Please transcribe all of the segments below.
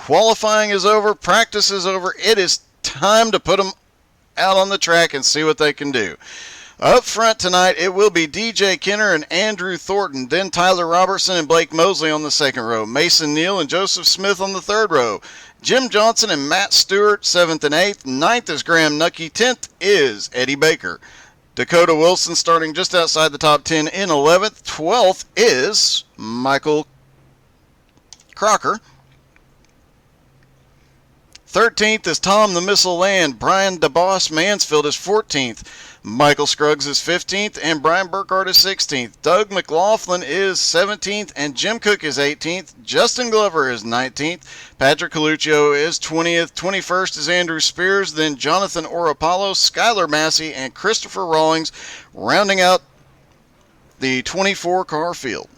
Qualifying is over. Practice is over. It is time to put them out on the track and see what they can do. Up front tonight, it will be DJ Kenner and Andrew Thornton, then Tyler Robertson and Blake Mosley on the second row, Mason Neal and Joseph Smith on the third row, Jim Johnson and Matt Stewart, 7th and 8th, 9th is Graham Nucky, 10th is Eddie Baker. Dakota Wilson starting just outside the top 10 in 11th, 12th is Michael Crocker. 13th is Tom the Missile Land. Brian DeBoss Mansfield is 14th. Michael Scruggs is 15th, and Brian Burkhardt is 16th. Doug McLaughlin is 17th, and Jim Cook is 18th. Justin Glover is 19th. Patrick Coluccio is 20th. 21st is Andrew Spears, then Jonathan Orapalo, Skylar Massey, and Christopher Rawlings, rounding out the 24-car field.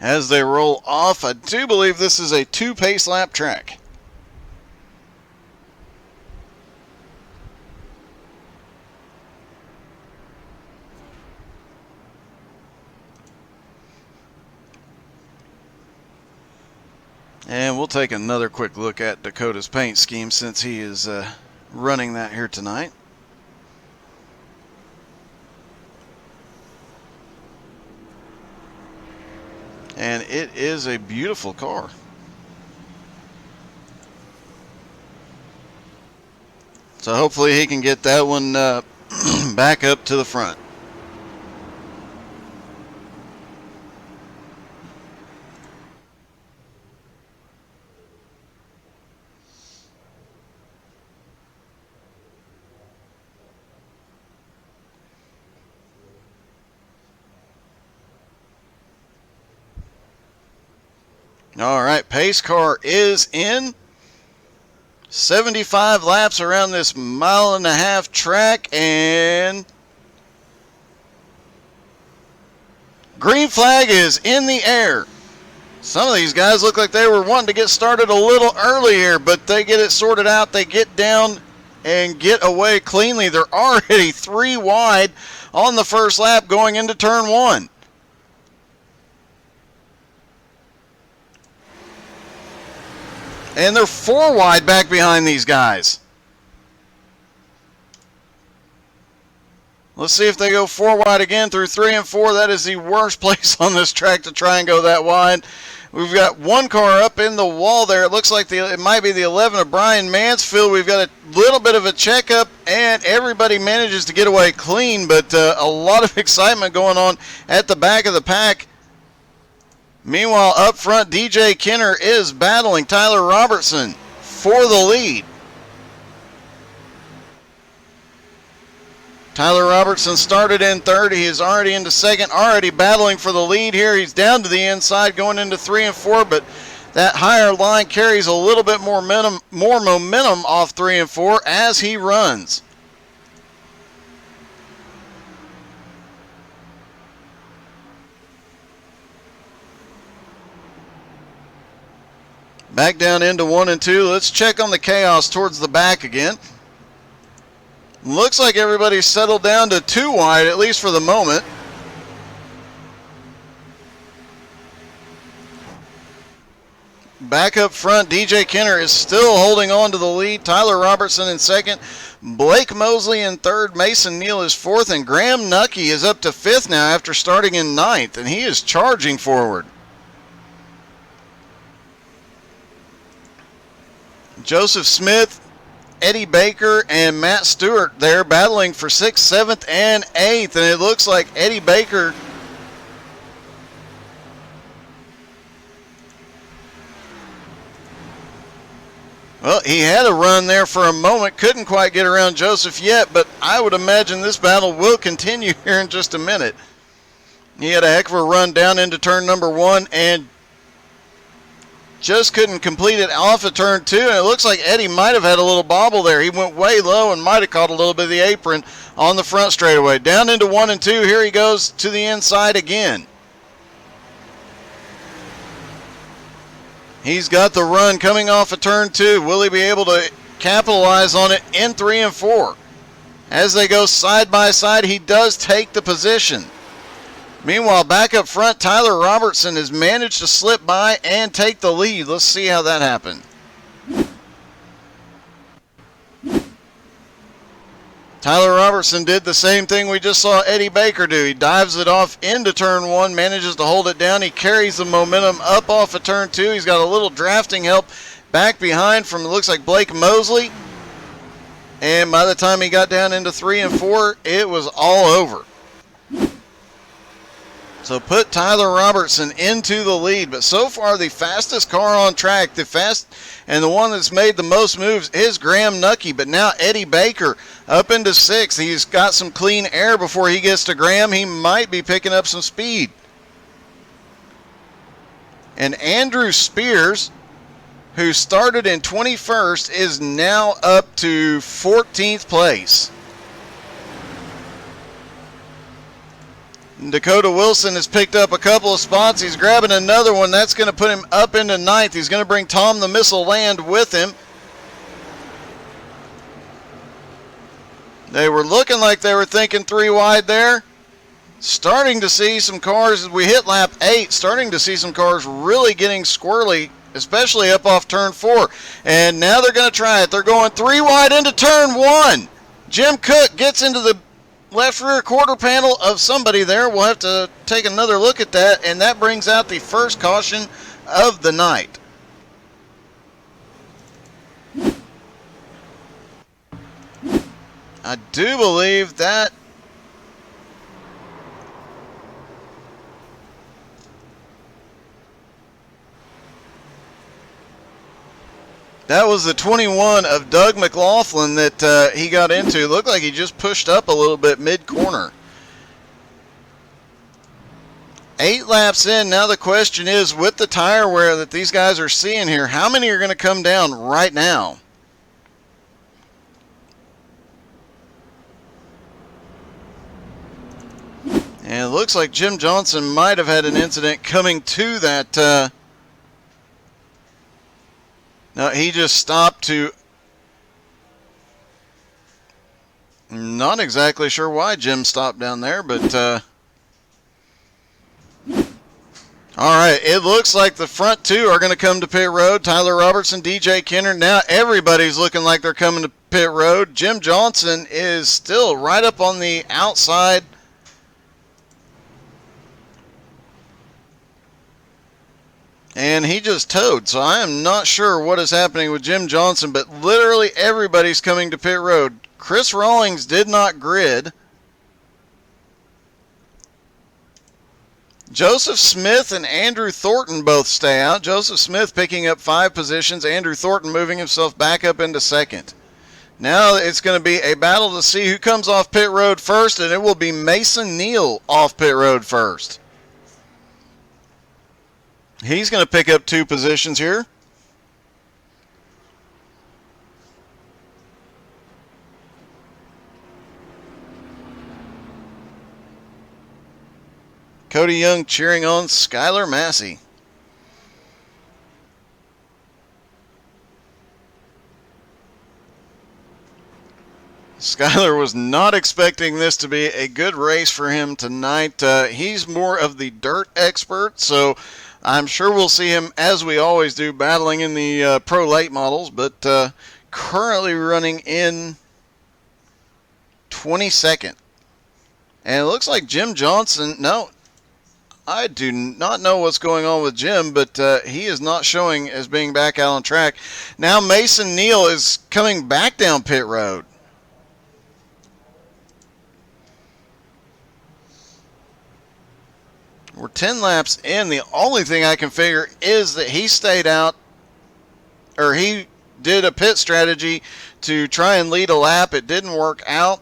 As they roll off, I do believe this is a 2-pace lap track. And we'll take another quick look at Dakota's paint scheme since he is running that here tonight. And it is a beautiful car. So hopefully he can get that one back up to the front. All right, pace car is in. 75 laps around this 1.5-mile track, and green flag is in the air. Some of these guys look like they were wanting to get started a little earlier, but they get it sorted out. They get down and get away cleanly. They're already 3 wide on the first lap going into turn 1. And they're 4 wide back behind these guys. Let's see if they go 4 wide again through 3 and 4. That is the worst place on this track to try and go that wide. We've got one car up in the wall there. It looks like it might be the 11 of Brian Mansfield. We've got a little bit of a checkup, and everybody manages to get away clean, but a lot of excitement going on at the back of the pack. Meanwhile, up front, DJ Kenner is battling Tyler Robertson for the lead. Tyler Robertson started in third. He is already into second, already battling for the lead here. He's down to the inside going into 3 and 4, but that higher line carries a little bit more momentum off 3 and 4 as he runs. Back down into 1 and 2. Let's check on the chaos towards the back again. Looks like everybody's settled down to 2 wide, at least for the moment. Back up front, DJ Kenner is still holding on to the lead. Tyler Robertson in second. Blake Mosley in third. Mason Neal is fourth. And Graham Nucky is up to 5th now after starting in 9th. And he is charging forward. Joseph Smith, Eddie Baker, and Matt Stewart there battling for 6th, 7th, and 8th. And it looks like Eddie Baker well, he had a run there for a moment. Couldn't quite get around Joseph yet, but I would imagine this battle will continue here in just a minute. He had a heck of a run down into turn number 1 and just couldn't complete it off of turn 2, and it looks like Eddie might have had a little bobble there. He went way low and might have caught a little bit of the apron on the front straightaway. Down into 1 and 2, here he goes to the inside again. He's got the run coming off of turn 2. Will he be able to capitalize on it in 3 and 4? As they go side by side, he does take the position. Meanwhile, back up front, Tyler Robertson has managed to slip by and take the lead. Let's see how that happened. Tyler Robertson did the same thing we just saw Eddie Baker do. He dives it off into turn one, manages to hold it down. He carries the momentum up off of turn two. He's got a little drafting help back behind from, it looks like, Blake Mosley. And by the time he got down into 3 and 4, it was all over. So put Tyler Robertson into the lead. But so far, the fastest car on track, and the one that's made the most moves is Graham Nucky. But now Eddie Baker up into 6th. He's got some clean air before he gets to Graham. He might be picking up some speed. And Andrew Spears, who started in 21st, is now up to 14th place. Dakota Wilson has picked up a couple of spots. He's grabbing another one. That's going to put him up into 9th. He's going to bring Tom the Missile Land with him. They were looking like they were thinking 3 wide there. Starting to see some cars, as we hit lap 8, starting to see some cars really getting squirrely, especially up off turn 4. And now they're going to try it. They're going 3 wide into turn 1. Jim Cook gets into the left rear quarter panel of somebody there. We'll have to take another look at that, and that brings out the first caution of the night. I do believe that was the 21 of Doug McLaughlin that he got into. Looked like he just pushed up a little bit mid-corner. 8 laps in. Now the question is, with the tire wear that these guys are seeing here, how many are going to come down right now? And it looks like Jim Johnson might have had an incident coming to that. No, he just stopped to... Not exactly sure why Jim stopped down there, but... Alright, it looks like the front 2 are going to come to pit road. Tyler Robertson, DJ Kenner. Now everybody's looking like they're coming to pit road. Jim Johnson is still right up on the outside. And he just towed, so I am not sure what is happening with Jim Johnson, but literally everybody's coming to pit road. Chris Rawlings did not grid. Joseph Smith and Andrew Thornton both stay out. Joseph Smith picking up 5 positions. Andrew Thornton moving himself back up into 2nd. Now it's going to be a battle to see who comes off pit road first, and it will be Mason Neal off pit road first. He's going to pick up 2 positions here. Cody Young cheering on Skylar Massey. Skylar was not expecting this to be a good race for him tonight. He's more of the dirt expert, so I'm sure we'll see him, as we always do, battling in the Pro Late models, but currently running in 22nd. And it looks like Jim Johnson, no, I do not know what's going on with Jim, but he is not showing as being back out on track. Now Mason Neal is coming back down pit road. We're 10 laps in. The only thing I can figure is that he stayed out, or he did a pit strategy to try and lead a lap. It didn't work out,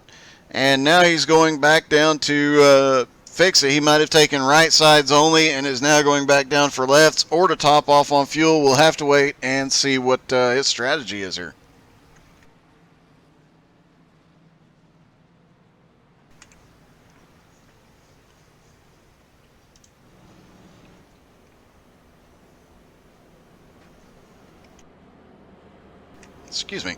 and now he's going back down to fix it. He might have taken right sides only and is now going back down for lefts or to top off on fuel. We'll have to wait and see what his strategy is here. Excuse me.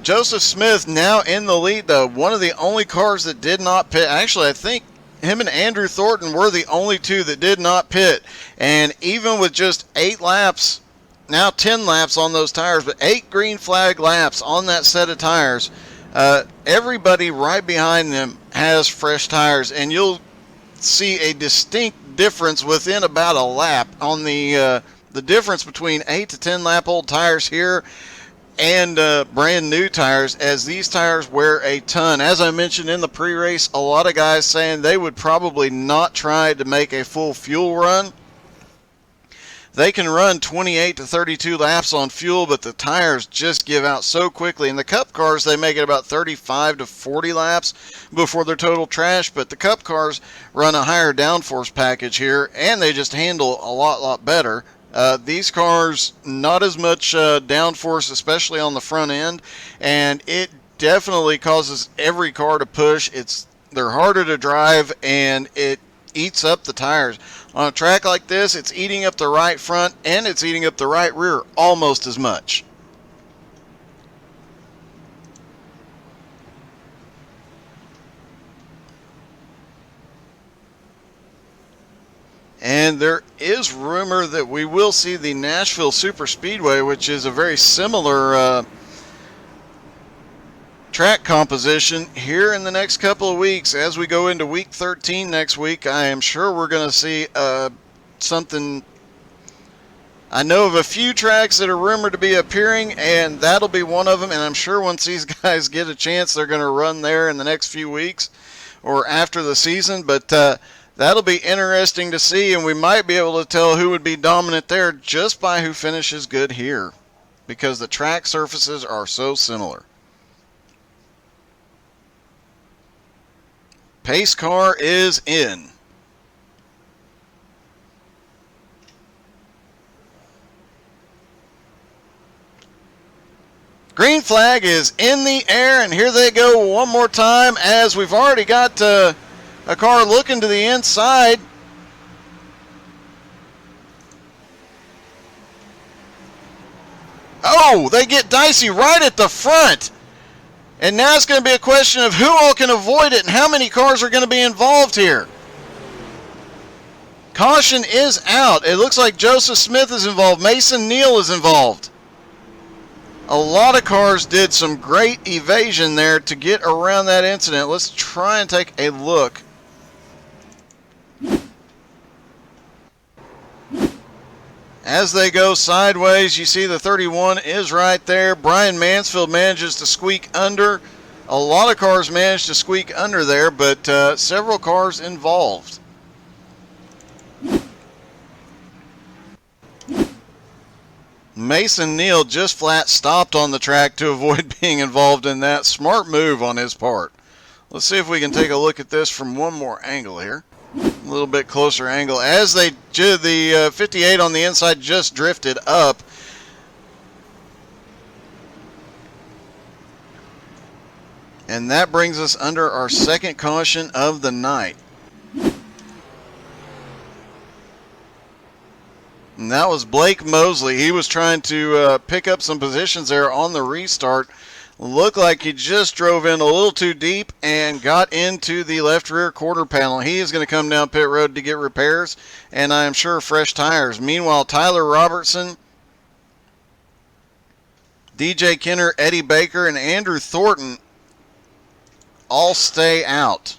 Joseph Smith now in the lead, though. One of the only cars that did not pit. Actually, I think him and Andrew Thornton were the only two that did not pit. And even with just 8 laps, now 10 laps on those tires, but 8 green flag laps on that set of tires, everybody right behind them has fresh tires, and you'll see a distinct difference within about a lap on the difference between 8 to 10 lap old tires here and brand new tires, as these tires wear a ton. As I mentioned in the pre-race, a lot of guys saying they would probably not try to make a full fuel run. They can run 28 to 32 laps on fuel, but the tires just give out so quickly. In the Cup cars, they make it about 35 to 40 laps before they're total trash, but the Cup cars run a higher downforce package here, and they just handle a lot better. These cars, not as much downforce, especially on the front end, and it definitely causes every car to push. They're harder to drive, and it eats up the tires. On a track like this, it's eating up the right front and it's eating up the right rear almost as much. And there is rumor that we will see the Nashville Super Speedway, which is a very similar track composition, here in the next couple of weeks. As we go into week 13 next week, I am sure we're going to see something. I know of a few tracks that are rumored to be appearing, and that'll be one of them. And I'm sure once these guys get a chance, they're going to run there in the next few weeks or after the season. But that'll be interesting to see, and we might be able to tell who would be dominant there just by who finishes good here, because the track surfaces are so similar. Pace car is in. Green flag is in the air, and here they go one more time, as we've already got a car looking to the inside. Oh, they get dicey right at the front. And now it's going to be a question of who all can avoid it and how many cars are going to be involved here. Caution is out. It looks like Joseph Smith is involved. Mason Neal is involved. A lot of cars did some great evasion there to get around that incident. Let's try and take a look. As they go sideways, you see the 31 is right there. Brian Mansfield manages to squeak under. A lot of cars managed to squeak under there, but several cars involved. Mason Neal just flat stopped on the track to avoid being involved in that. Smart move on his part. Let's see if we can take a look at this from one more angle here. A little bit closer angle. As the 58 on the inside just drifted up. And that brings us under our second caution of the night. And that was Blake Mosley. He was trying to pick up some positions there on the restart. Looked like he just drove in a little too deep and got into the left rear quarter panel. He is going to come down pit road to get repairs, and I am sure fresh tires. Meanwhile, Tyler Robertson, DJ Kenner, Eddie Baker, and Andrew Thornton all stay out.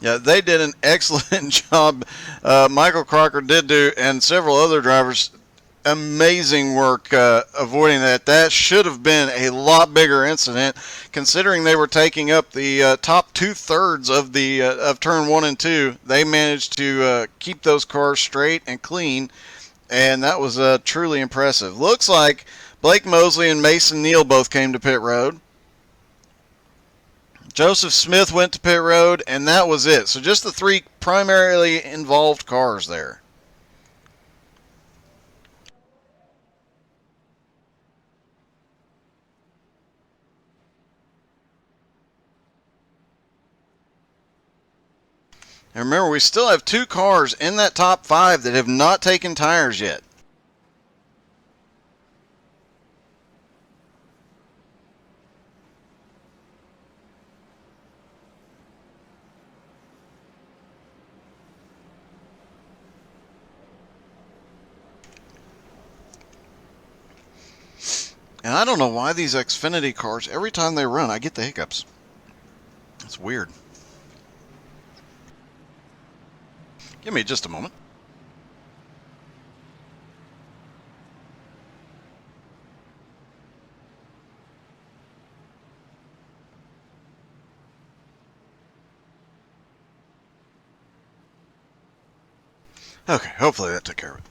Yeah, they did an excellent job. Michael Crocker did do, and several other drivers, amazing work avoiding that. That should have been a lot bigger incident, considering they were taking up the top 2/3 of turn 1 and 2. They managed to keep those cars straight and clean, and that was truly impressive. Looks like Blake Mosley and Mason Neal both came to pit road. Joseph Smith went to pit road, and that was it. So just the 3 primarily involved cars there. And remember, we still have 2 cars in that top 5 that have not taken tires yet. And I don't know why these Xfinity cars, every time they run, I get the hiccups. It's weird. Give me just a moment. Okay, hopefully that took care of it.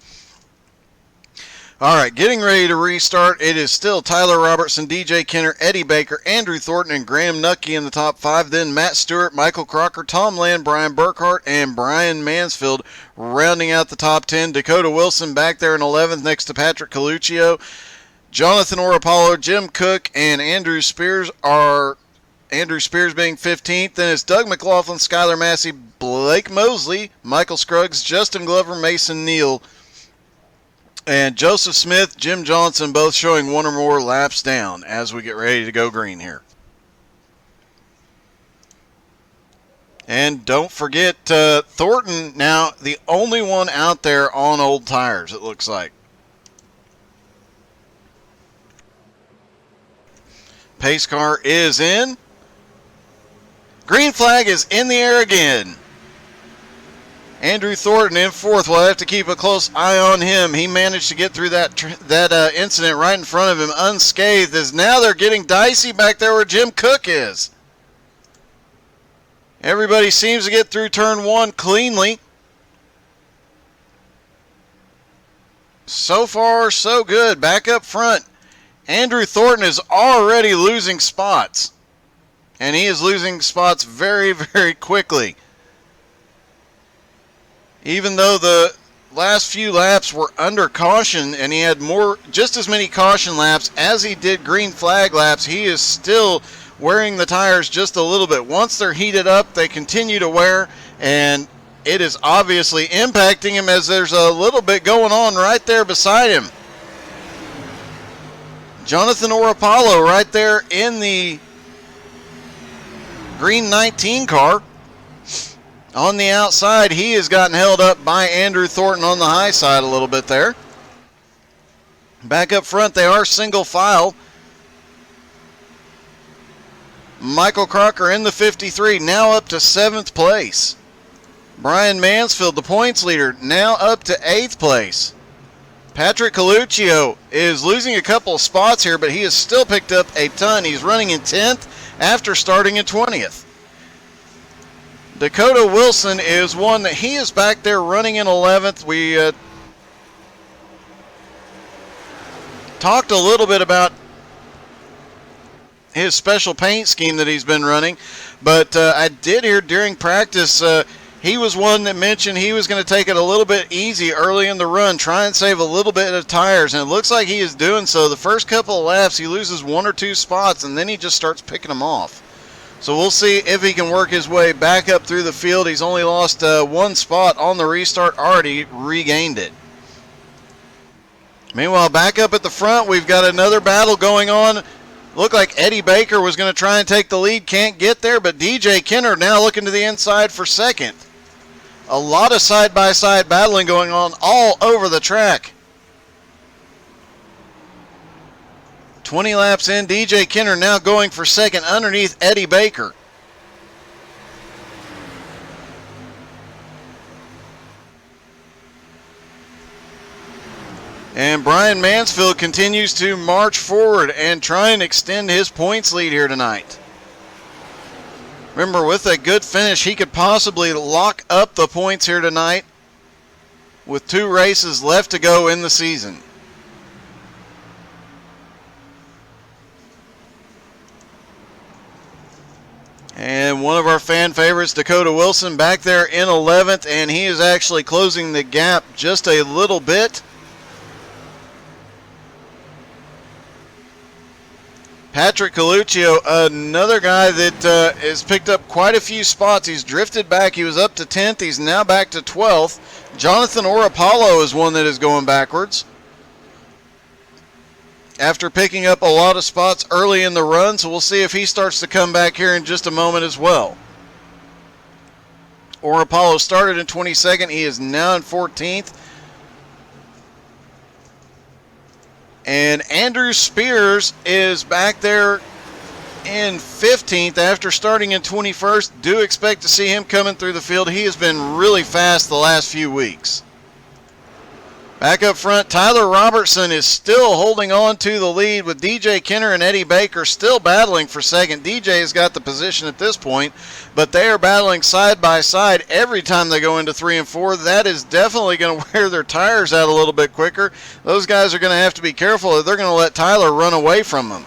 All right, getting ready to restart. It is still Tyler Robertson, DJ Kenner, Eddie Baker, Andrew Thornton, and Graham Nucky in the top 5. Then Matt Stewart, Michael Crocker, Tom Land, Brian Burkhart, and Brian Mansfield rounding out the top 10. Dakota Wilson back there in 11th next to Patrick Coluccio. Jonathan Orapollo, Jim Cook, and Andrew Spears being 15th. Then it's Doug McLaughlin, Skylar Massey, Blake Mosley, Michael Scruggs, Justin Glover, Mason Neal, and Joseph Smith, Jim Johnson, both showing one or more laps down as we get ready to go green here. And don't forget Thornton, now the only one out there on old tires, it looks like. Pace car is in. Green flag is in the air again. Andrew Thornton in 4th. We'll have to keep a close eye on him. He managed to get through that incident right in front of him unscathed, as now they're getting dicey back there where Jim Cook is. Everybody seems to get through turn 1 cleanly. So far, so good. Back up front, Andrew Thornton is already losing spots. And he is losing spots very, very quickly. Even though the last few laps were under caution and he had just as many caution laps as he did green flag laps, he is still wearing the tires just a little bit. Once they're heated up, they continue to wear, and it is obviously impacting him as there's a little bit going on right there beside him. Jonathan Orapollo right there in the green 19 car. On the outside, he has gotten held up by Andrew Thornton on the high side a little bit there. Back up front, they are single file. Michael Crocker in the 53, now up to 7th place. Brian Mansfield, the points leader, now up to 8th place. Patrick Coluccio is losing a couple of spots here, but he has still picked up a ton. He's running in 10th after starting in 20th. Dakota Wilson is one that he is back there running in 11th. We talked a little bit about his special paint scheme that he's been running, but I did hear during practice he was one that mentioned he was going to take it a little bit easy early in the run, try and save a little bit of tires, and it looks like he is doing so. The first couple of laps he loses 1 or 2 spots, and then he just starts picking them off. So we'll see if he can work his way back up through the field. He's only lost 1 spot on the restart, already regained it. Meanwhile, back up at the front, we've got another battle going on. Looked like Eddie Baker was going to try and take the lead, can't get there, but DJ Kenner now looking to the inside for 2nd. A lot of side-by-side battling going on all over the track. 20 laps in, DJ Kenner now going for 2nd underneath Eddie Baker. And Brian Mansfield continues to march forward and try and extend his points lead here tonight. Remember, with a good finish, he could possibly lock up the points here tonight with 2 races left to go in the season. And one of our fan favorites, Dakota Wilson, back there in 11th, and he is actually closing the gap just a little bit. Patrick Coluccio, another guy that has picked up quite a few spots. He's drifted back. He was up to 10th. He's now back to 12th. Jonathan Orapollo is one that is going backwards after picking up a lot of spots early in the run, so we'll see if he starts to come back here in just a moment as well. Orapollo started in 22nd. He is now in 14th. And Andrew Spears is back there in 15th after starting in 21st. Do expect to see him coming through the field. He has been really fast the last few weeks. Back up front, Tyler Robertson is still holding on to the lead with DJ Kenner and Eddie Baker still battling for second. DJ has got the position at this point, but they are battling side by side every time they go into 3 and 4. That is definitely going to wear their tires out a little bit quicker. Those guys are going to have to be careful if they're going to let Tyler run away from them.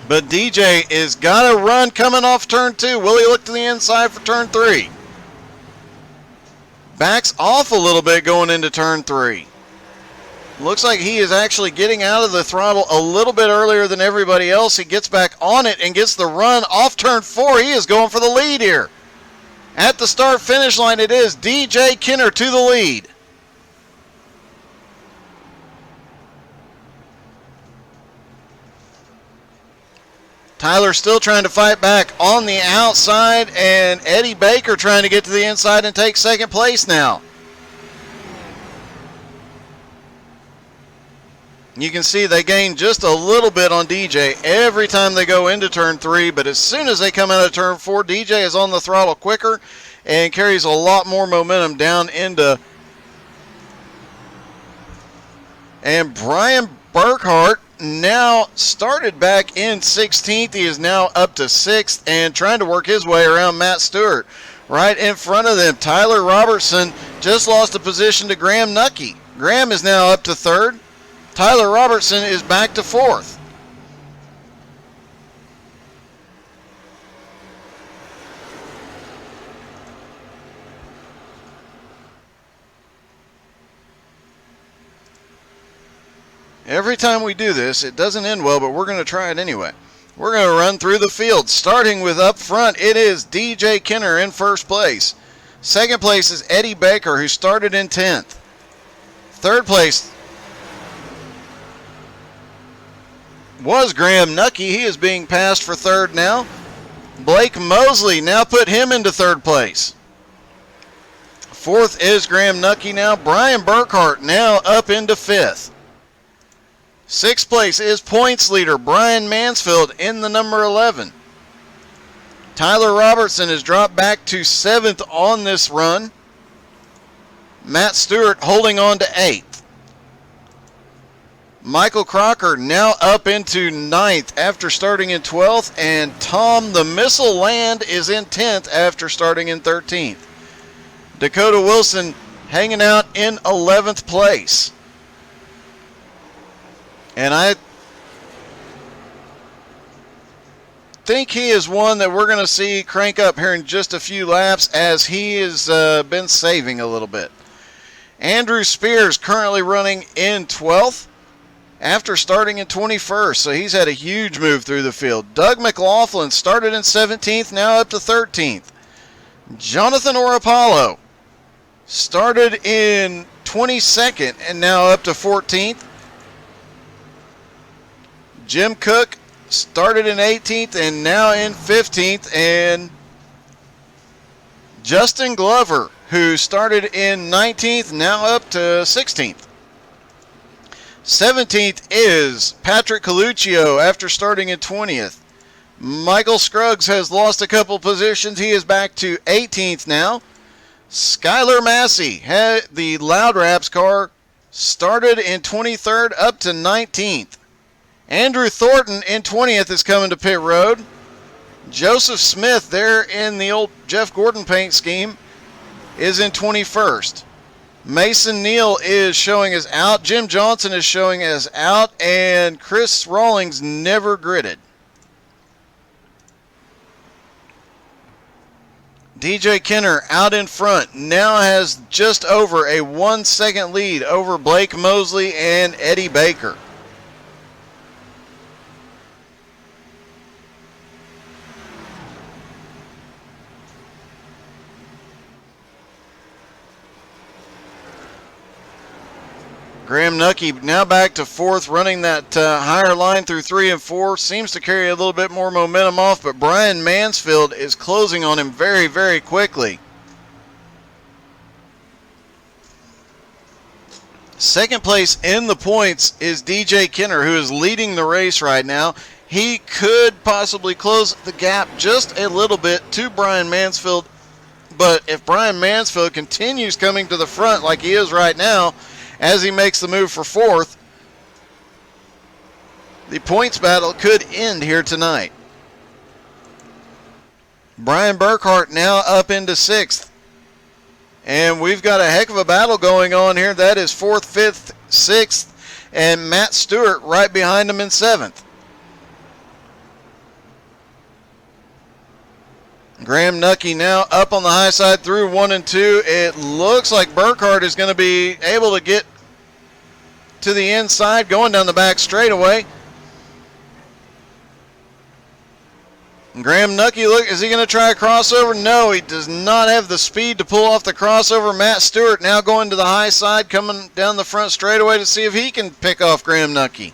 But DJ is got a run coming off turn 2. Will he look to the inside for turn 3? Backs off a little bit going into turn 3. Looks like he is actually getting out of the throttle a little bit earlier than everybody else. He gets back on it and gets the run off turn 4. He is going for the lead here. At the start-finish line, it is DJ Kenner to the lead. Tyler still trying to fight back on the outside, and Eddie Baker trying to get to the inside and take second place now. You can see they gain just a little bit on DJ every time they go into turn 3, but as soon as they come out of turn 4, DJ is on the throttle quicker and carries a lot more momentum down into. And Brian Burkhart now started back in 16th. He is now up to 6th and trying to work his way around Matt Stewart. Right in front of them, Tyler Robertson just lost a position to Graham Nucky. Graham is now up to 3rd. Tyler Robertson is back to 4th. Every time we do this, it doesn't end well, but we're going to try it anyway. We're going to run through the field, starting with up front. It is DJ Kenner in first place. Second place is Eddie Baker, who started in 10th. Third place was Graham Nucky. He is being passed for 3rd now. Blake Mosley now put him into 3rd place. 4th is Graham Nucky now. Brian Burkhart now up into 5th. 6th place is points leader Brian Mansfield in the number 11. Tyler Robertson has dropped back to 7th on this run. Matt Stewart holding on to 8th. Michael Crocker now up into 9th after starting in 12th, and Tom the Missile Land is in 10th after starting in 13th. Dakota Wilson hanging out in 11th place. And I think he is one that we're going to see crank up here in just a few laps as he has been saving a little bit. Andrew Spears currently running in 12th after starting in 21st, so he's had a huge move through the field. Doug McLaughlin started in 17th, now up to 13th. Jonathan Orapollo started in 22nd and now up to 14th. Jim Cook started in 18th and now in 15th. And Justin Glover, who started in 19th, now up to 16th. 17th is Patrick Coluccio after starting in 20th. Michael Scruggs has lost a couple positions. He is back to 18th now. Skylar Massey had the Loud Raps car, started in 23rd up to 19th. Andrew Thornton in 20th is coming to pit road. Joseph Smith there in the old Jeff Gordon paint scheme is in 21st. Mason Neal is showing as out. Jim Johnson is showing as out. And Chris Rawlings never gridded. DJ Kenner out in front now has just over a 1 second lead over Blake Mosley and Eddie Baker. Graham Nucky now back to 4th, running that higher line through 3 and 4. Seems to carry a little bit more momentum off, but Brian Mansfield is closing on him very, very quickly. Second place in the points is DJ Kinner, who is leading the race right now. He could possibly close the gap just a little bit to Brian Mansfield, but if Brian Mansfield continues coming to the front like he is right now, as he makes the move for fourth, the points battle could end here tonight. Brian Burkhart now up into sixth. And we've got a heck of a battle going on here. That is fourth, fifth, sixth, and Matt Stewart right behind him in seventh. Graham Nucky now up on the high side through 1 and 2. It looks like Burkhart is going to be able to get to the inside, going down the back straightaway. Graham Nucky, look, is he going to try a crossover? No, he does not have the speed to pull off the crossover. Matt Stewart now going to the high side, coming down the front straightaway to see if he can pick off Graham Nucky.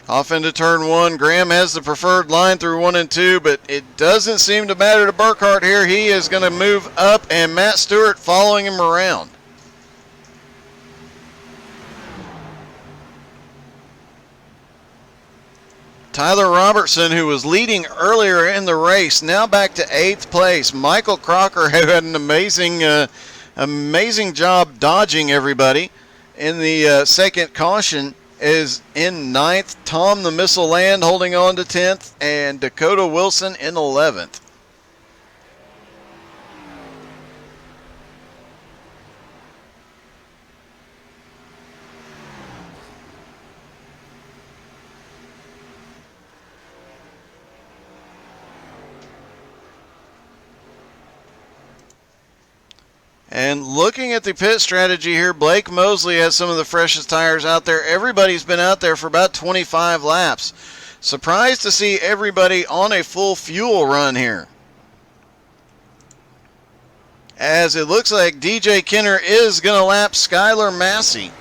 Off into turn 1. Graham has the preferred line through 1 and 2, but it doesn't seem to matter to Burkhart here. He is going to move up, and Matt Stewart following him around. Tyler Robertson, who was leading earlier in the race, now back to 8th place. Michael Crocker, who had an amazing job dodging everybody in the second caution, is in 9th. Tom the Missile Land holding on to 10th, and Dakota Wilson in 11th. And looking at the pit strategy here, Blake Mosley has some of the freshest tires out there. Everybody's been out there for about 25 laps. Surprised to see everybody on a full fuel run here, as it looks like DJ Kinner is going to lap Skylar Massey.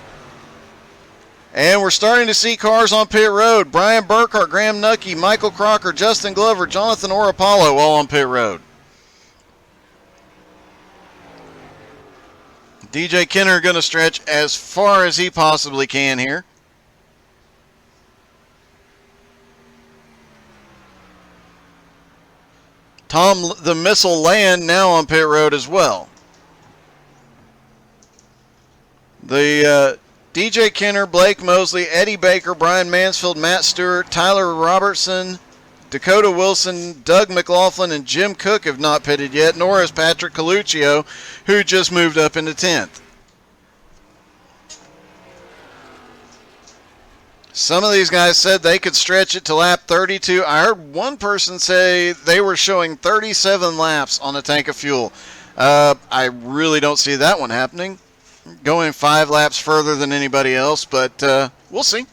And we're starting to see cars on pit road. Brian Burkhart, Graham Nucky, Michael Crocker, Justin Glover, Jonathan Orapollo all on pit road. DJ Kinner going to stretch as far as he possibly can here. Tom the Missile Land now on pit road as well. The DJ Kinner, Blake Mosley, Eddie Baker, Brian Mansfield, Matt Stewart, Tyler Robertson, Dakota Wilson, Doug McLaughlin, and Jim Cook have not pitted yet, nor has Patrick Coluccio, who just moved up into 10th. Some of these guys said they could stretch it to lap 32. I heard one person say they were showing 37 laps on a tank of fuel. I really don't see that one happening, going 5 laps further than anybody else, but we'll see.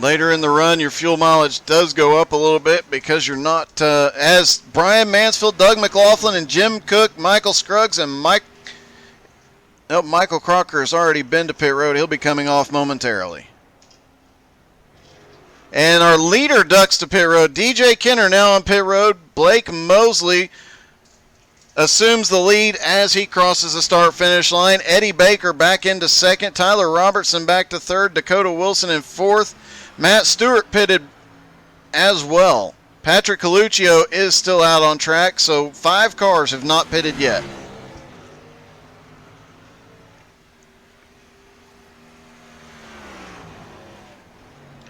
Later in the run, your fuel mileage does go up a little bit because you're not, as Brian Mansfield, Doug McLaughlin, and Jim Cook, Michael Scruggs, and Michael Crocker has already been to pit road. He'll be coming off momentarily. And our leader ducks to pit road. DJ Kinner now on pit road. Blake Mosley assumes the lead as he crosses the start-finish line. Eddie Baker back into second. Tyler Robertson back to third. Dakota Wilson in fourth. Matt Stewart pitted as well. Patrick Coluccio is still out on track, so 5 cars have not pitted yet.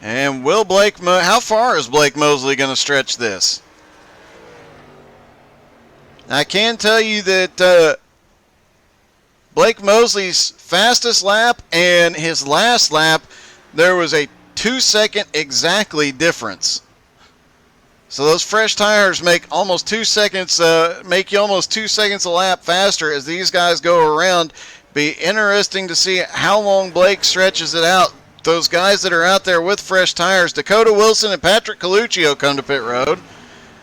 And how far is Blake Mosley going to stretch this? I can tell you that Blake Mosley's fastest lap and his last lap, there was a 2-second exactly difference. So those fresh tires make almost 2 seconds, make you almost 2 seconds a lap faster as these guys go around. Be interesting to see how long Blake stretches it out. Those guys that are out there with fresh tires, Dakota Wilson and Patrick Coluccio, come to pit road.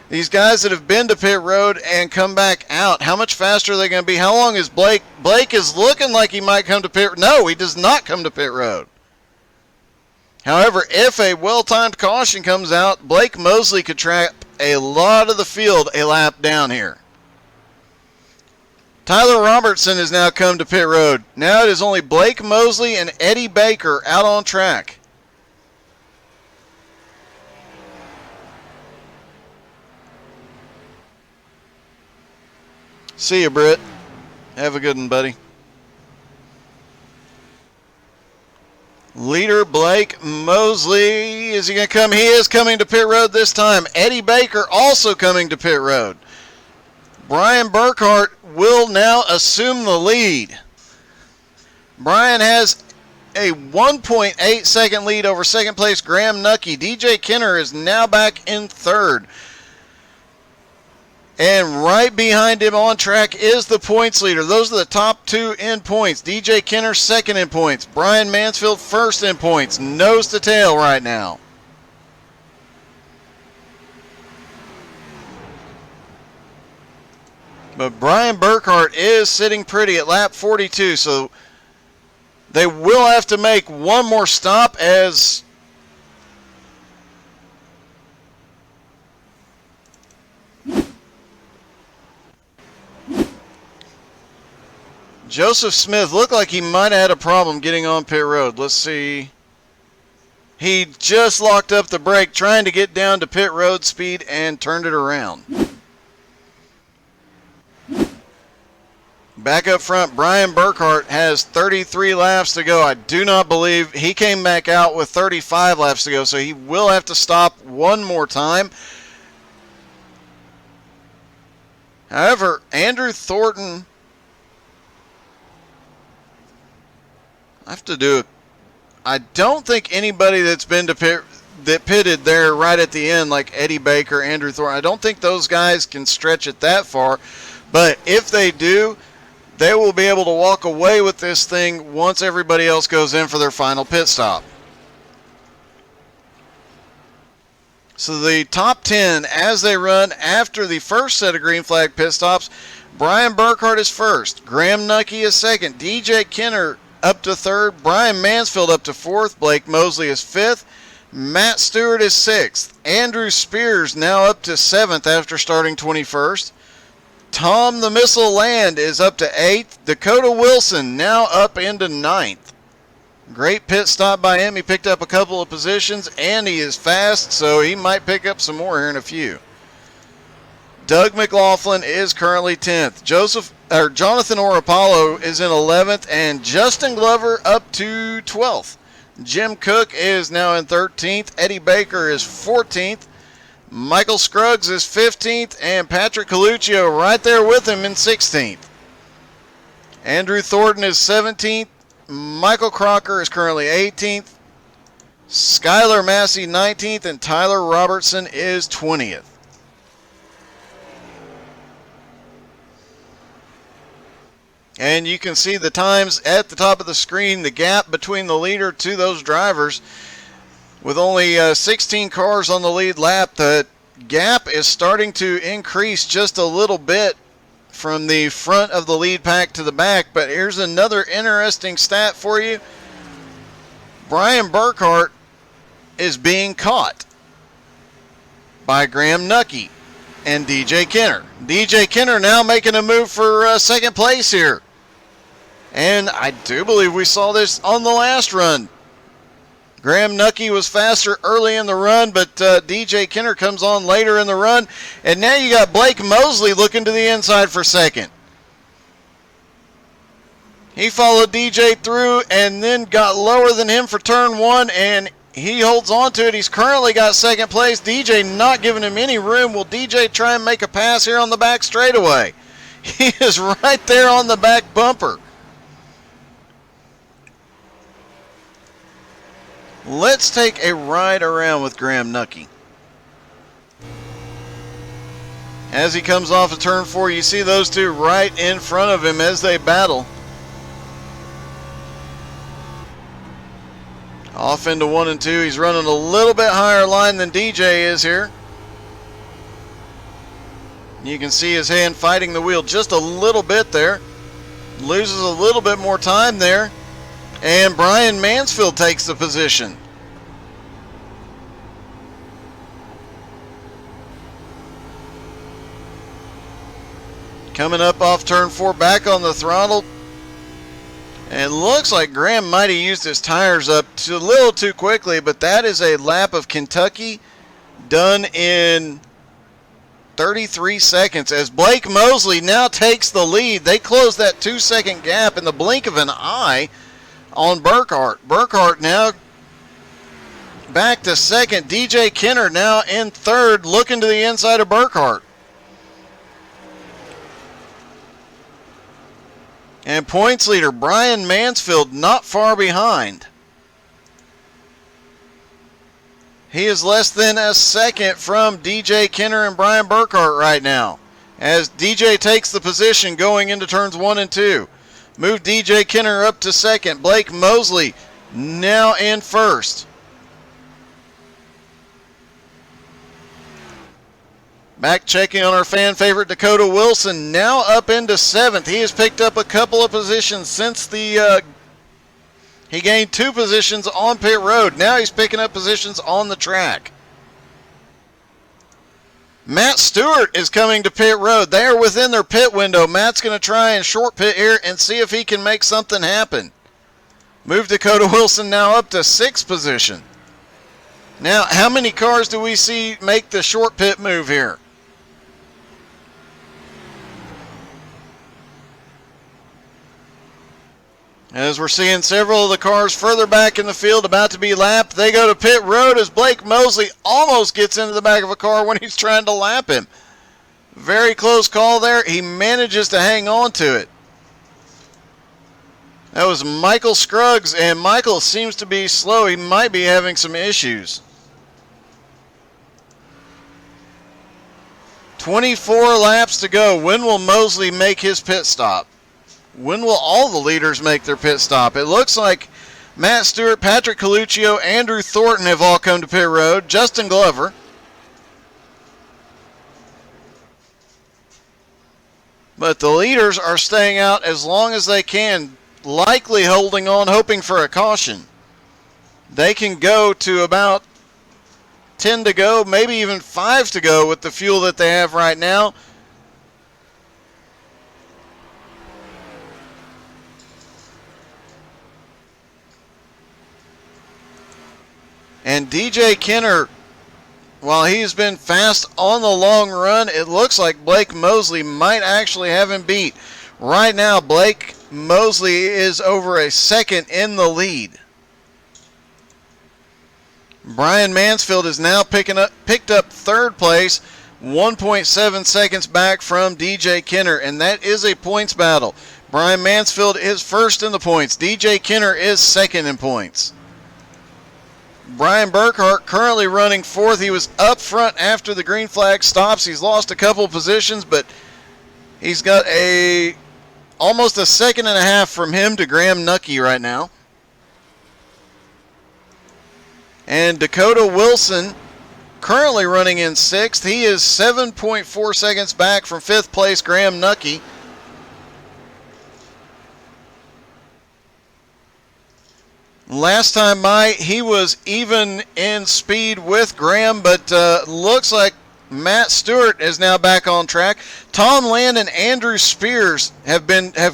These guys that have been to pit road and come back out, how much faster are they going to be? How long is Blake? Blake is looking like he might come to pit. No, he does not come to pit road. However, if a well-timed caution comes out, Blake Mosley could trap a lot of the field a lap down here. Tyler Robertson has now come to pit road. Now it is only Blake Mosley and Eddie Baker out on track. See you, Britt. Have a good one, buddy. Leader Blake Mosley, is he going to come? He is coming to pit road this time. Eddie Baker also coming to pit road. Brian Burkhart will now assume the lead. Brian has a 1.8 second lead over second place Graham Nucky. DJ Kenner is now back in third. And right behind him on track is the points leader. Those are the top two in points. DJ Kenner second in points. Brian Mansfield first in points. Nose to tail right now. But Brian Burkhart is sitting pretty at lap 42, so they will have to make one more stop as Joseph Smith looked like he might have had a problem getting on pit road. Let's see. He just locked up the brake trying to get down to pit road speed and turned it around. Back up front, Brian Burkhart has 33 laps to go. I do not believe he came back out with 35 laps to go, so he will have to stop one more time. However, Andrew Thornton, I don't think anybody that's been to that pitted there right at the end, like Eddie Baker, Andrew Thornton, I don't think those guys can stretch it that far. But if they do, they will be able to walk away with this thing once everybody else goes in for their final pit stop. So the top 10 as they run after the first set of green flag pit stops, Brian Burkhart is first, Graham Nucky is second, DJ Kenner up to third, Brian Mansfield up to fourth, Blake Mosley is fifth, Matt Stewart is sixth, Andrew Spears now up to seventh after starting 21st, Tom the Missile Land is up to 8th. Dakota Wilson now up into 9th. Great pit stop by him. He picked up a couple of positions, and he is fast, so he might pick up some more here in a few. Doug McLaughlin is currently 10th. Jonathan Orapollo is in 11th, and Justin Glover up to 12th. Jim Cook is now in 13th. Eddie Baker is 14th. Michael Scruggs is 15th, and Patrick Coluccio right there with him in 16th. Andrew Thornton is 17th. Michael Crocker is currently 18th. Skylar Massey 19th, and Tyler Robertson is 20th. And you can see the times at the top of the screen, the gap between the leader to those drivers. With only 16 cars on the lead lap, the gap is starting to increase just a little bit from the front of the lead pack to the back. But here's another interesting stat for you. Brian Burkhart is being caught by Graham Nucky and DJ Kenner. DJ Kenner now making a move for second place here. And I do believe we saw this on the last run. Graham Nucky was faster early in the run, but DJ Kenner comes on later in the run. And now you got Blake Mosley looking to the inside for second. He followed DJ through and then got lower than him for turn one, and he holds on to it. He's currently got second place. DJ not giving him any room. Will DJ try and make a pass here on the back straightaway? He is right there on the back bumper. Let's take a ride around with Graham Nucky. As he comes off of turn 4, you see those two right in front of him as they battle. Off into 1 and 2. He's running a little bit higher line than DJ is here. You can see his hand fighting the wheel just a little bit there. Loses a little bit more time there. And Brian Mansfield takes the position. Coming up off turn 4, back on the throttle. And it looks like Graham might have used his tires up a little too quickly, but that is a lap of Kentucky done in 33 seconds as Blake Mosley now takes the lead. They close that 2-second gap in the blink of an eye on Burkhart. Burkhart now back to second. DJ Kenner now in third, looking to the inside of Burkhart. And points leader Brian Mansfield not far behind. He is less than a second from DJ Kenner and Brian Burkhart right now, as DJ takes the position going into turns 1 and 2. Move DJ Kenner up to second. Blake Mosley now in first. Back checking on our fan favorite Dakota Wilson, now up into 7th. He has picked up a couple of positions since he gained 2 positions on pit road. Now he's picking up positions on the track. Matt Stewart is coming to pit road. They are within their pit window. Matt's going to try and short pit here and see if he can make something happen. Move Dakota Wilson now up to 6th position. Now, how many cars do we see make the short pit move here? As we're seeing several of the cars further back in the field about to be lapped, they go to pit road as Blake Mosley almost gets into the back of a car when he's trying to lap him. Very close call there. He manages to hang on to it. That was Michael Scruggs, and Michael seems to be slow. He might be having some issues. 24 laps to go. When will Mosley make his pit stop? When will all the leaders make their pit stop? It looks like Matt Stewart, Patrick Coluccio, Andrew Thornton have all come to pit road. Justin Glover. But the leaders are staying out as long as they can, likely holding on, hoping for a caution. They can go to about 10 to go, maybe even 5 to go with the fuel that they have right now. And DJ Kenner, while he's been fast on the long run, it looks like Blake Mosley might actually have him beat. Right now, Blake Mosley is over a second in the lead. Brian Mansfield is now picked up 3rd place, 1.7 seconds back from DJ Kenner, and that is a points battle. Brian Mansfield is first in the points. DJ Kenner is second in points. Brian Burkhart currently running 4th. He was up front after the green flag stops. He's lost a couple positions, but he's got almost a second and a half from him to Graham Nucky right now. And Dakota Wilson currently running in 6th. He is 7.4 seconds back from 5th place Graham Nucky. Last time by, he was even in speed with Graham, but looks like Matt Stewart is now back on track. Tom Land and Andrew Spears have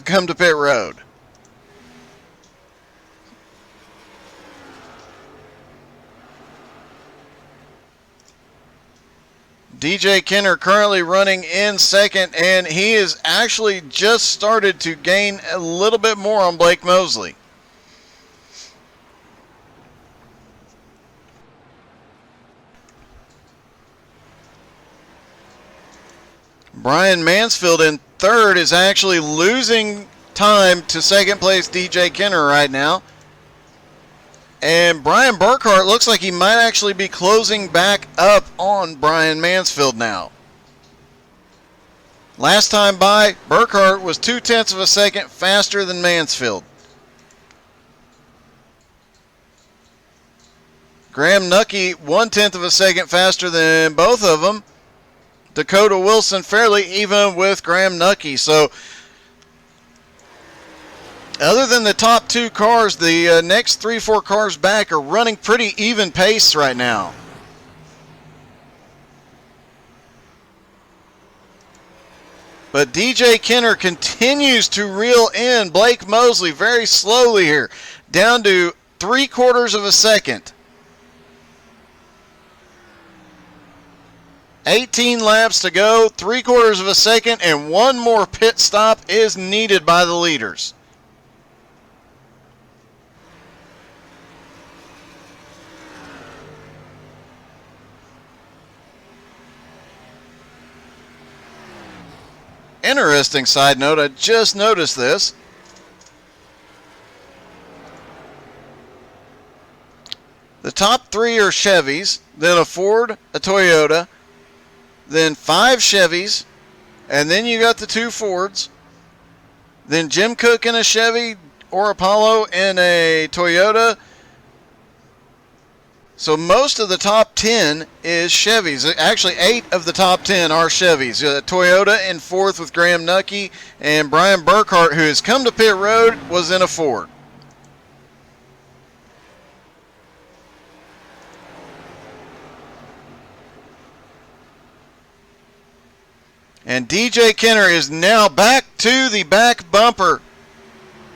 come to pit road. DJ Kenner currently running in 2nd, and he has actually just started to gain a little bit more on Blake Mosley. Brian Mansfield in 3rd is actually losing time to 2nd place DJ Kenner right now. And Brian Burkhart looks like he might actually be closing back up on Brian Mansfield now. Last time by, Burkhart was 0.2 of a second faster than Mansfield. Graham Nucky 0.1 of a second faster than both of them. Dakota Wilson fairly even with Graham Nucky. So other than the top 2 cars, the next 3-4 cars back are running pretty even pace right now. But DJ Kenner continues to reel in Blake Mosley very slowly here, down to 3/4 of a second. 18 laps to go, 3/4 of a second, and one more pit stop is needed by the leaders. Interesting side note, I just noticed this. The top 3 are Chevys, then a Ford, a Toyota, then 5 Chevys, and then you got the 2 Fords, then Jim Cook in a Chevy, or Apollo in a Toyota. So most of the top 10 is Chevys. Actually, 8 of the top 10 are Chevys. Toyota in 4th with Graham Nucky, and Brian Burkhart, who has come to pit road, was in a Ford. And DJ Kenner is now back to the back bumper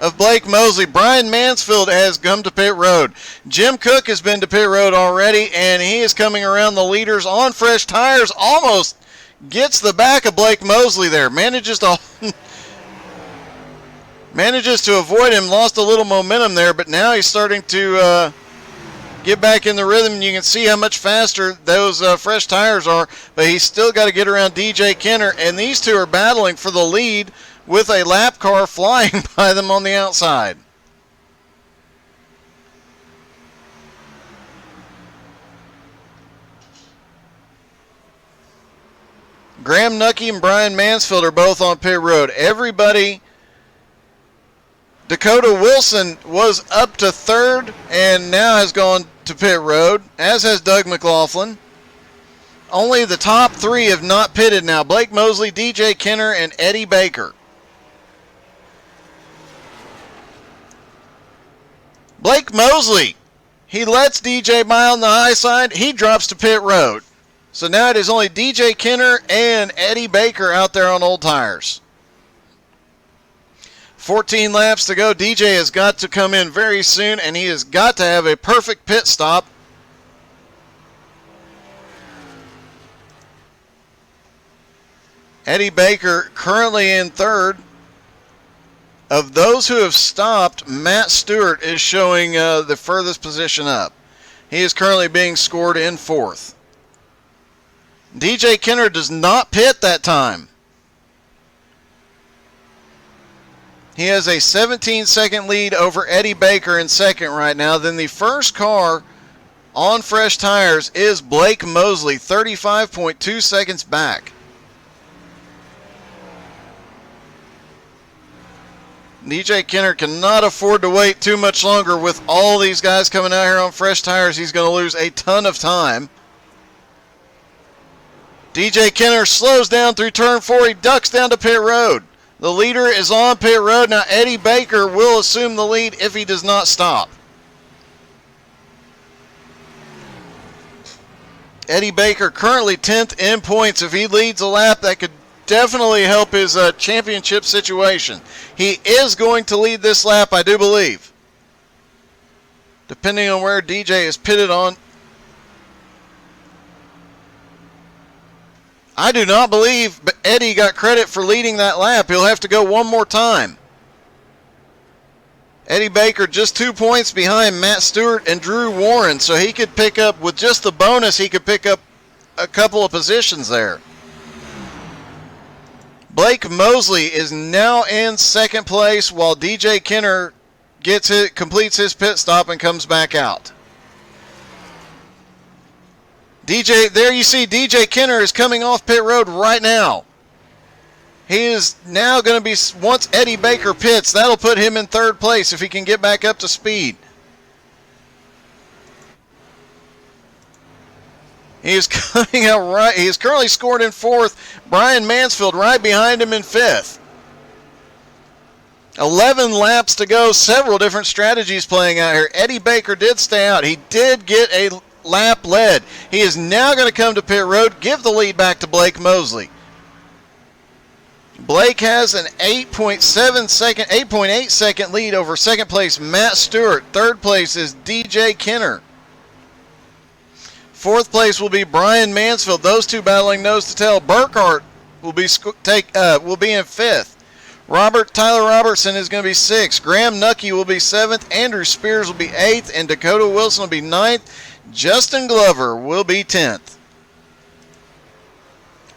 of Blake Mosley. Brian Mansfield has come to pit road. Jim Cook has been to pit road already, and he is coming around the leaders on fresh tires. Almost gets the back of Blake Mosley there. Manages to avoid him. Lost a little momentum there, but now he's starting to get back in the rhythm. You can see how much faster those fresh tires are, but he's still got to get around DJ Kenner, and these two are battling for the lead with a lap car flying by them on the outside. Graham Nucky and Brian Mansfield are both on pit road. Everybody, Dakota Wilson was up to 3rd and now has gone to pit road, as has Doug McLaughlin. Only the top 3 have not pitted now. Blake Mosley, DJ Kenner, and Eddie Baker. Blake Mosley, he lets DJ by on the high side. He drops to pit road. So now it is only DJ Kenner and Eddie Baker out there on old tires. 14 laps to go. DJ has got to come in very soon, and he has got to have a perfect pit stop. Eddie Baker currently in 3rd. Of those who have stopped, Matt Stewart is showing the furthest position up. He is currently being scored in 4th. DJ Kenner does not pit that time. He has a 17-second lead over Eddie Baker in 2nd right now. Then the first car on fresh tires is Blake Mosley, 35.2 seconds back. DJ Kenner cannot afford to wait too much longer with all these guys coming out here on fresh tires. He's going to lose a ton of time. DJ Kenner slows down through turn 4. He ducks down to pit road. The leader is on pit road. Now Eddie Baker will assume the lead if he does not stop. Eddie Baker currently 10th in points. If he leads a lap, that could definitely help his championship situation. He is going to lead this lap, I do believe. Depending on where DJ is pitted on. I do not believe Eddie got credit for leading that lap. He'll have to go one more time. Eddie Baker just 2 points behind Matt Stewart and Drew Warren, so he could pick up, with just the bonus, he could pick up a couple of positions there. Blake Mosley is now in 2nd place while DJ Kenner completes his pit stop and comes back out. There you see DJ Kenner is coming off pit road right now. He is now going to be, once Eddie Baker pits, that'll put him in 3rd place if he can get back up to speed. He is coming out right. He is currently scored in 4th. Brian Mansfield right behind him in 5th. 11 laps to go. Several different strategies playing out here. Eddie Baker did stay out. He did get a lap led. He is now going to come to pit road, give the lead back to Blake Mosley. Blake has an 8.8 second lead over second place Matt Stewart. Third place is DJ Kenner. Fourth place will be Brian Mansfield. Those two battling nose to tail. Burkhart will be in fifth. Tyler Robertson is going to be sixth. Graham Nucky will be seventh. Andrew Spears will be eighth, and Dakota Wilson will be ninth. Justin Glover will be 10th.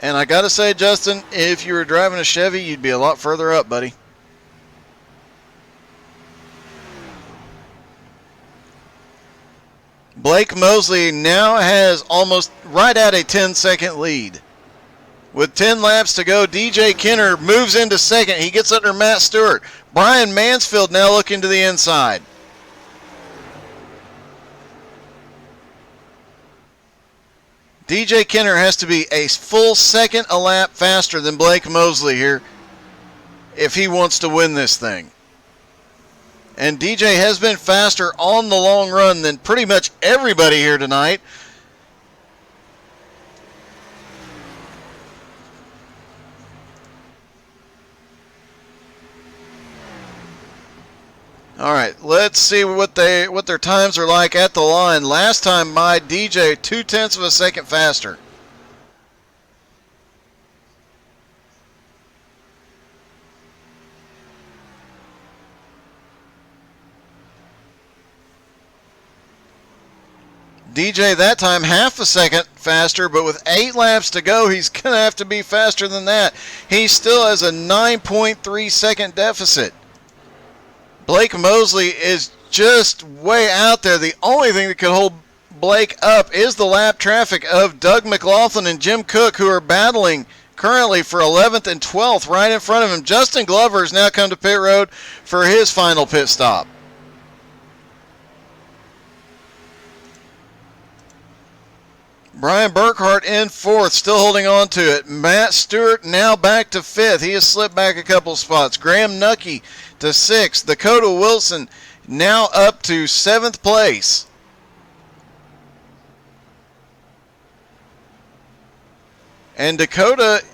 And I got to say, Justin, if you were driving a Chevy, you'd be a lot further up, buddy. Blake Mosley now has almost right at a 10-second lead. With 10 laps to go, DJ Kenner moves into second. He gets under Matt Stewart. Brian Mansfield now looking to the inside. DJ Kenner has to be a full second a lap faster than Blake Mosley here if he wants to win this thing. And DJ has been faster on the long run than pretty much everybody here tonight. All right, let's see what their times are like at the line. Last time by DJ, 0.2 of a second faster. DJ that time half a second faster, but with 8 laps to go, he's going to have to be faster than that. He still has a 9.3 second deficit. Blake Mosley is just way out there. The only thing that could hold Blake up is the lap traffic of Doug McLaughlin and Jim Cook, who are battling currently for 11th and 12th right in front of him. Justin Glover has now come to pit road for his final pit stop. Brian Burkhart in 4th, still holding on to it. Matt Stewart now back to 5th. He has slipped back a couple spots. Graham Nucky to 6th. Dakota Wilson now up to 7th place. And Dakota,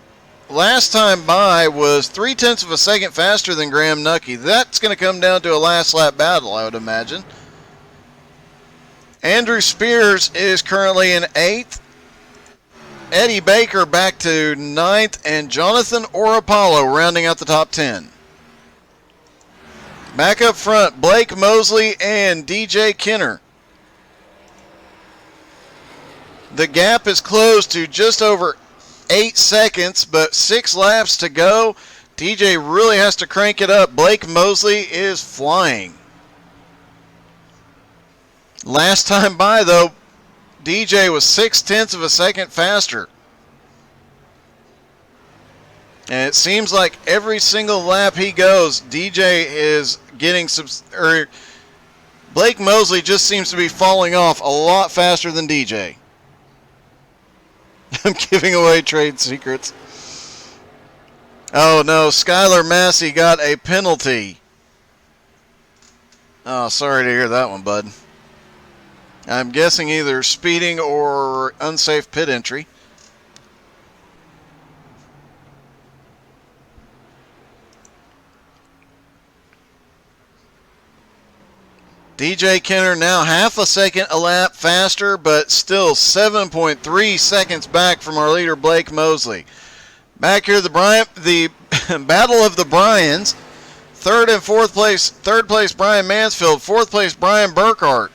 last time by, was 0.3 of a second faster than Graham Nucky. That's going to come down to a last lap battle, I would imagine. Andrew Spears is currently in 8th. Eddie Baker back to 9th. And Jonathan Orapollo rounding out the top 10. Back up front, Blake Mosley and DJ Kenner. The gap is closed to just over 8 seconds, but 6 laps to go. DJ really has to crank it up. Blake Mosley is flying. Last time by, though, DJ was 0.6 of a second faster. And it seems like every single lap he goes, DJ is getting Blake Mosley just seems to be falling off a lot faster than DJ. I'm giving away trade secrets. Oh no, Skylar Massey got a penalty. Oh, sorry to hear that one, bud. I'm guessing either speeding or unsafe pit entry. DJ Kenner now half a second a lap faster, but still 7.3 seconds back from our leader Blake Mosley. Back here, the battle of the Bryans. Third place Brian Mansfield. Fourth place Brian Burkhart.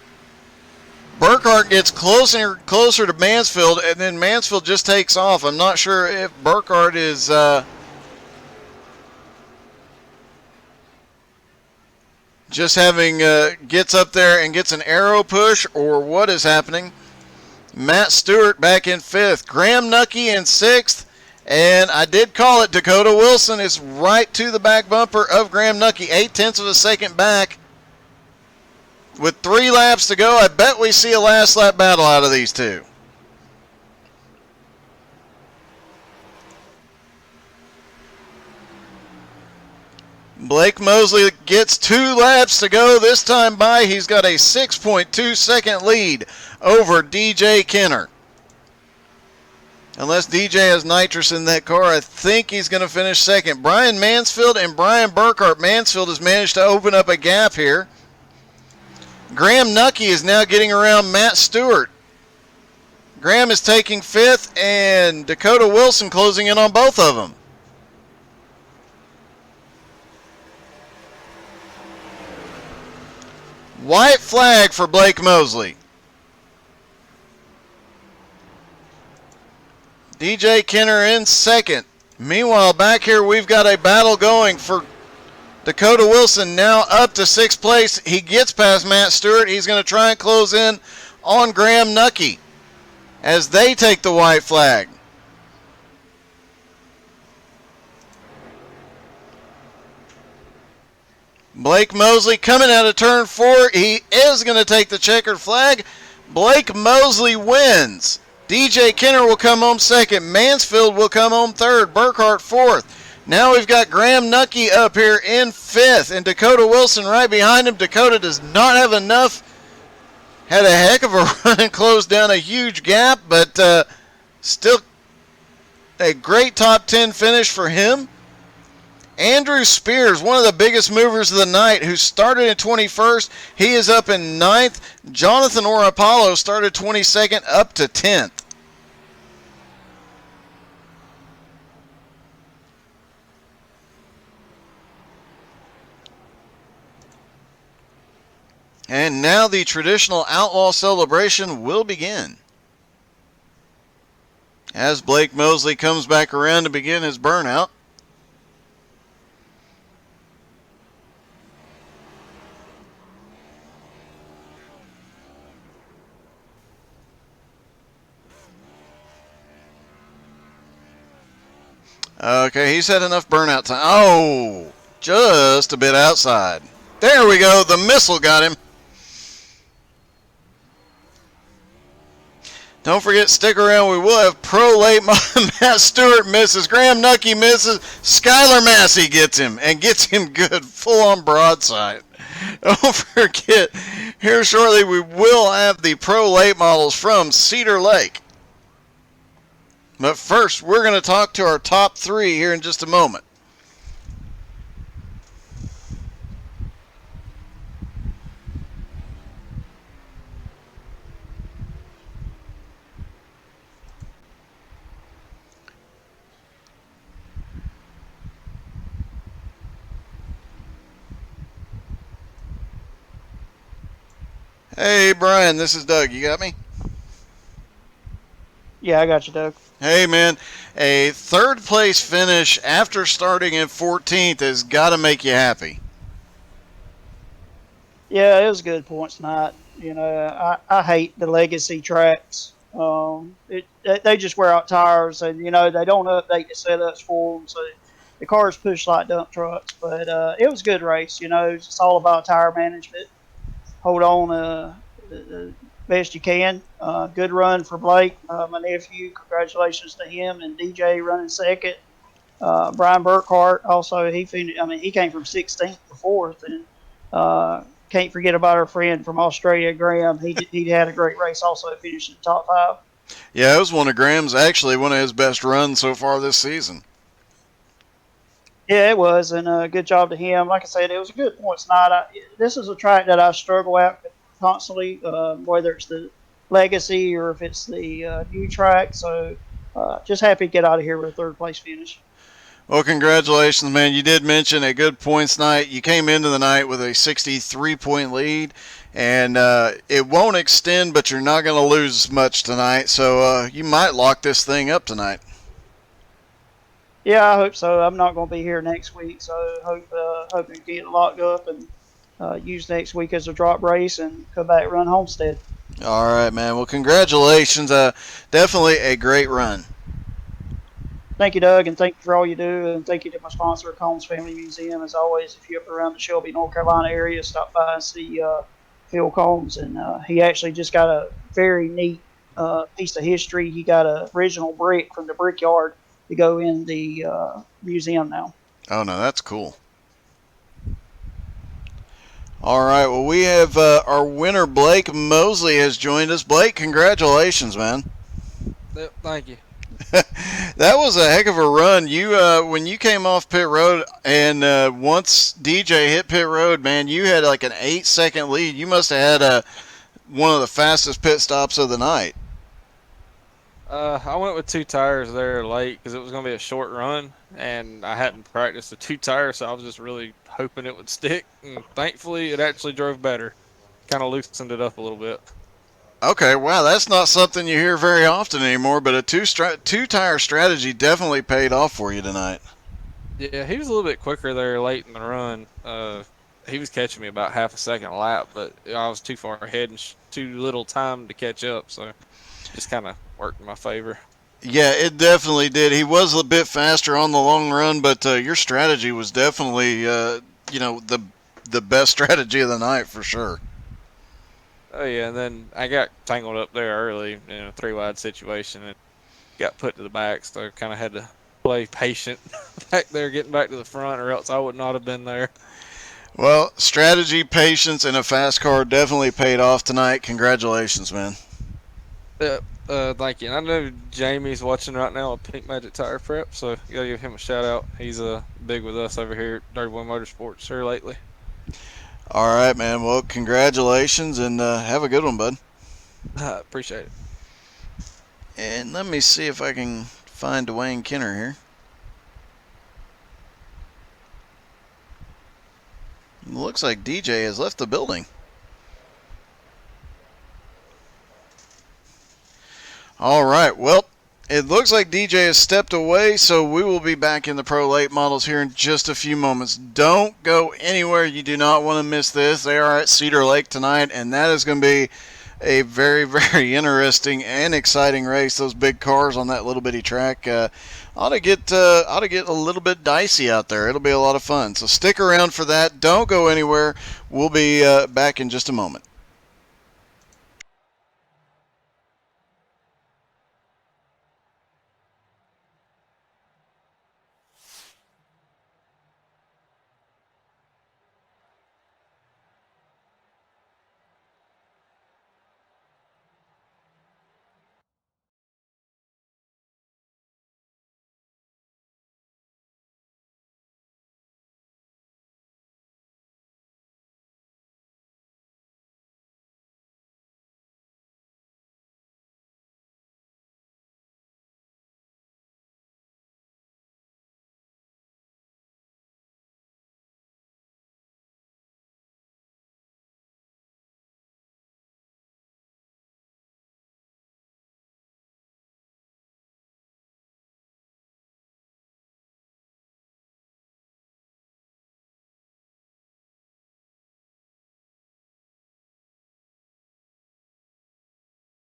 Burkhart gets closer to Mansfield, and then Mansfield just takes off. I'm not sure if Burkhart is just having gets up there and gets an arrow push, or what is happening. Matt Stewart back in 5th. Graham Nucky in 6th. And I did call it. Dakota Wilson is right to the back bumper of Graham Nucky. 0.8 of a second back. With 3 laps to go, I bet we see a last lap battle out of these two. Blake Mosley gets 2 laps to go. This time by, he's got a 6.2 second lead over DJ Kenner. Unless DJ has nitrous in that car, I think he's going to finish second. Brian Mansfield and Brian Burkhart. Mansfield has managed to open up a gap here. Graham Nucky is now getting around Matt Stewart. Graham is taking fifth, and Dakota Wilson closing in on both of them. White flag for Blake Mosley. DJ Kenner in second. Meanwhile, back here we've got a battle going for Dakota Wilson, now up to sixth place. He gets past Matt Stewart. He's going to try and close in on Graham Nucky as they take the white flag. Blake Mosley coming out of turn 4. He is going to take the checkered flag. Blake Mosley wins. DJ Kenner will come home second. Mansfield will come home third. Burkhart fourth. Now we've got Graham Nucky up here in fifth, and Dakota Wilson right behind him. Dakota does not have enough. Had a heck of a run and closed down a huge gap, but still a great top 10 finish for him. Andrew Spears, one of the biggest movers of the night, who started in 21st. He is up in 9th. Jonathan Orapalo started 22nd, up to 10th. And now the traditional Outlaw celebration will begin, as Blake Mosley comes back around to begin his burnout. Okay, he's had enough burnout time. Oh, just a bit outside. There we go. The missile got him. Don't forget, stick around. We will have pro late. Matt Stewart misses. Graham Nucky misses. Skylar Massey gets him, and gets him good, full-on broadside. Don't forget, here shortly we will have the pro late models from Cedar Lake. But first, we're going to talk to our top 3 here in just a moment. Hey, Brian, this is Doug. You got me? Yeah, I got you, Doug. Hey, man, a third place finish after starting in 14th has got to make you happy. Yeah, it was good points tonight. You know, I hate the legacy tracks. They just wear out tires, and you know they don't update the setups for them, so the cars push like dump trucks. But it was a good race. You know, it's all about tire management. Hold on the best you can. Good run for Blake, my nephew. Congratulations to him and DJ running second. Brian Burkhart also, he finished. I mean, he came from 16th to 4th, and can't forget about our friend from Australia, Graham. He had a great race also, finished in the top 5. Yeah, it was one of Graham's, actually one of his best runs so far this season. Yeah, it was, and good job to him. Like I said, it was a good points night. This is a track that I struggle at constantly, whether it's the legacy or if it's the new track. So just happy to get out of here with a third place finish. Well, congratulations, man. You did mention a good points night. You came into the night with a 63-point lead, and it won't extend, but you're not going to lose much tonight. So you might lock this thing up tonight. Yeah, I hope so. I'm not going to be here next week, so hope we get it locked up and use next week as a drop race and come back and run Homestead. All right, man. Well, congratulations. Definitely a great run. Thank you, Doug, and thank you for all you do, and thank you to my sponsor, Combs Family Museum. As always, if you're up around the Shelby, North Carolina area, stop by and see Phil Combs. And he actually just got a very neat piece of history. He got an original brick from the brickyard to go in the museum now. Oh, no, that's cool. All right, well, we have our winner, Blake Mosley, has joined us. Blake, congratulations, man. Yep, thank you. That was a heck of a run. You when you came off pit road and once DJ hit pit road, man, you had like an 8-second lead. You must have had one of the fastest pit stops of the night. I went with two tires there late because it was going to be a short run, and I hadn't practiced the two tires, so I was just really hoping it would stick. And thankfully, it actually drove better. Kind of loosened it up a little bit. Okay, wow, that's not something you hear very often anymore, but a two-tire strategy definitely paid off for you tonight. Yeah, he was a little bit quicker there late in the run. He was catching me about half a second a lap, but I was too far ahead and too little time to catch up, so just kind of worked in my favor. Yeah, it definitely did. He was a bit faster on the long run, but your strategy was definitely, the best strategy of the night for sure. Oh yeah, and then I got tangled up there early in a three-wide situation and got put to the back, so I kind of had to play patient back there, getting back to the front, or else I would not have been there. Well, strategy, patience, and a fast car definitely paid off tonight. Congratulations, man. Thank you. And I know Jamie's watching right now on Pink Magic Tire Prep, so you gotta give him a shout out. He's big with us over here at Dirty Boy Motorsports here lately. All right, man. Well, congratulations, and have a good one, bud. Appreciate it. And let me see if I can find Dwayne Kenner here. Looks like DJ has left the building. All right, well, it looks like DJ has stepped away, so we will be back in the Pro Late Models here in just a few moments. Don't go anywhere. You do not want to miss this. They are at Cedar Lake tonight, and that is going to be a very, very interesting and exciting race. Those big cars on that little bitty track ought to get a little bit dicey out there. It'll be a lot of fun. So stick around for that. Don't go anywhere. We'll be back in just a moment.